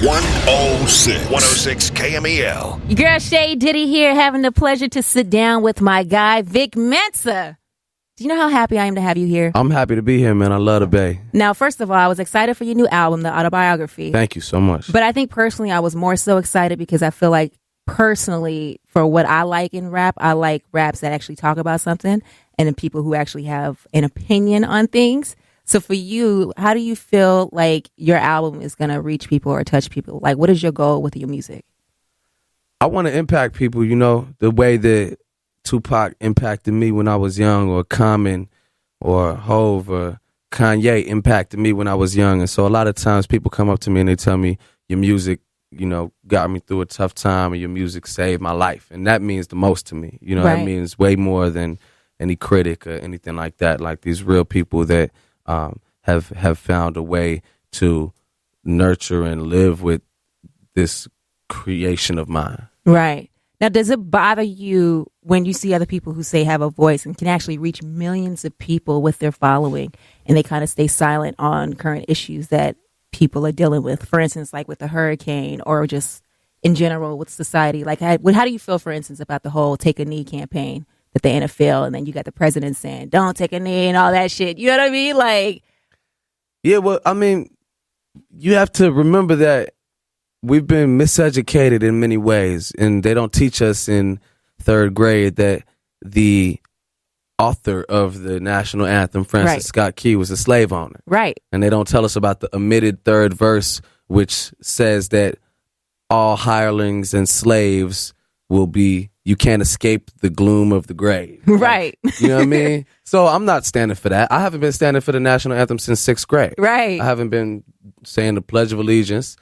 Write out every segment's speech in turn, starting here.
106 KMEL. Your girl Shay Diddy here, having the pleasure to sit down with my guy, Vic Mensa. Do you know how happy I am to have you here? I'm happy to be here, man. I love the Bay. Now, first of all, I was excited for your new album, The Autobiography. Thank you so much. But I think personally, I was more so excited because I feel like personally, for what I like in rap, I like raps that actually talk about something and then people who actually have an opinion on things. So for you, how do you feel like your album is going to reach people or touch people? Like, what is your goal with your music? I want to impact people, you know, the way that Tupac impacted me when I was young, or Common or Hove or Kanye impacted me when I was young. And so a lot of times people come up to me and they tell me, your music, you know, got me through a tough time, or your music saved my life. And that means the most to me. You know, Right. That means way more than any critic or anything like that. Like these real people that have found a way to nurture and live with this creation of mine. Right. Now, does it bother you when you see other people who say have a voice and can actually reach millions of people with their following, and they kind of stay silent on current issues that people are dealing with? For instance, like with the hurricane, or just in general with society. Like, how do you feel, for instance, about the whole Take a Knee campaign that the NFL, and then you got the president saying, don't take a knee and all that shit. You know what I mean? Like, yeah, well, I mean, you have to remember that we've been miseducated in many ways, and they don't teach us in third grade that the author of the national anthem, Francis Right. Scott Key, was a slave owner. right. And they don't tell us about the omitted third verse, which says that all hirelings and slaves will be, you can't escape the gloom of the grave. Right. You know what I mean? So I'm not standing for that. I haven't been standing for the national anthem since sixth grade. Right. I haven't been saying the Pledge of Allegiance.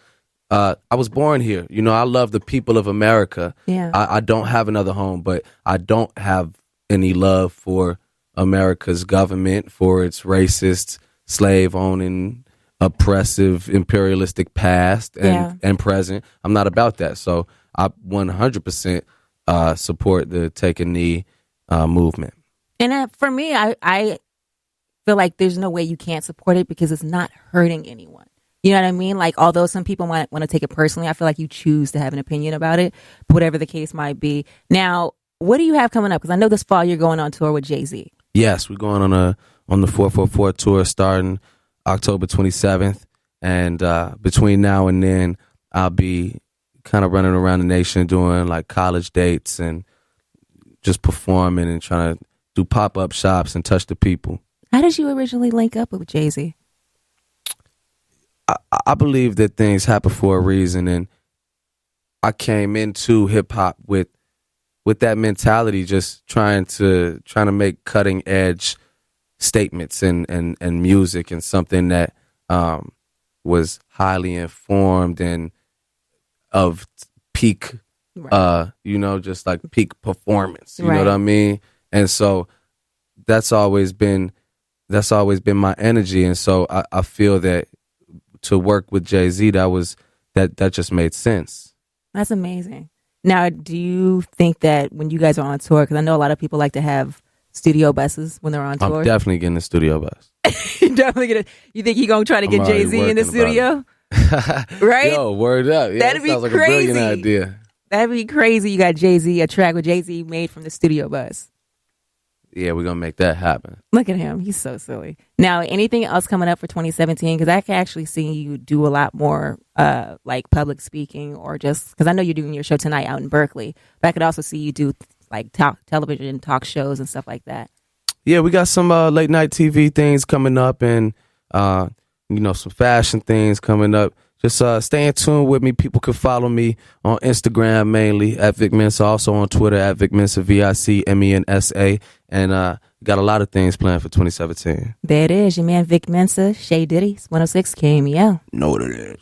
I was born here. You know, I love the people of America. Yeah. I don't have another home, but I don't have any love for America's government, for its racist, slave-owning, oppressive, imperialistic past and present. I'm not about that. So I 100% support the Take a Knee movement. And for me, I feel like there's no way you can't support it because it's not hurting anyone. You know what I mean? Like, although some people might want to take it personally, I feel like you choose to have an opinion about it, whatever the case might be. Now, what do you have coming up? Because I know this fall you're going on tour with JayZ. Yes, we're going on the 444 tour starting October 27th. And between now and then, I'll be kind of running around the nation doing like college dates and just performing and trying to do pop-up shops and touch the people. How did you originally link up with JayZ? I believe that things happen for a reason, and I came into hip hop with that mentality, just trying to make cutting edge statements and music, and something that was highly informed and of peak, Right. just like peak performance. You Right. know what I mean? And so that's always been my energy, and so I feel that to work with JayZ, that just made sense. That's amazing. Now, do you think that when you guys are on tour, because I know a lot of people like to have studio buses when they're on tour. I'm definitely getting a studio bus. Definitely gonna. You think you're gonna try to get I'm already JayZ in the working about studio? Right? Yo, word up. Yeah, That'd that be sounds like crazy. a brilliant idea. That'd be crazy. You got JayZ, a track with JayZ made from the studio bus. Yeah, we're going to make that happen. Look at him. He's so silly. Now, anything else coming up for 2017? Because I can actually see you do a lot more like public speaking, or just because I know you're doing your show tonight out in Berkeley, but I could also see you do like television talk shows and stuff like that. Yeah, we got some late night TV things coming up, and some fashion things coming up. Just stay in tune with me. People can follow me on Instagram mainly at Vic Mensa, also on Twitter at Vic Mensa, VICMENSA, and got a lot of things planned for 2017. There it is, your man Vic Mensa, Shay Diddy, 106 KMEL. Know what it is.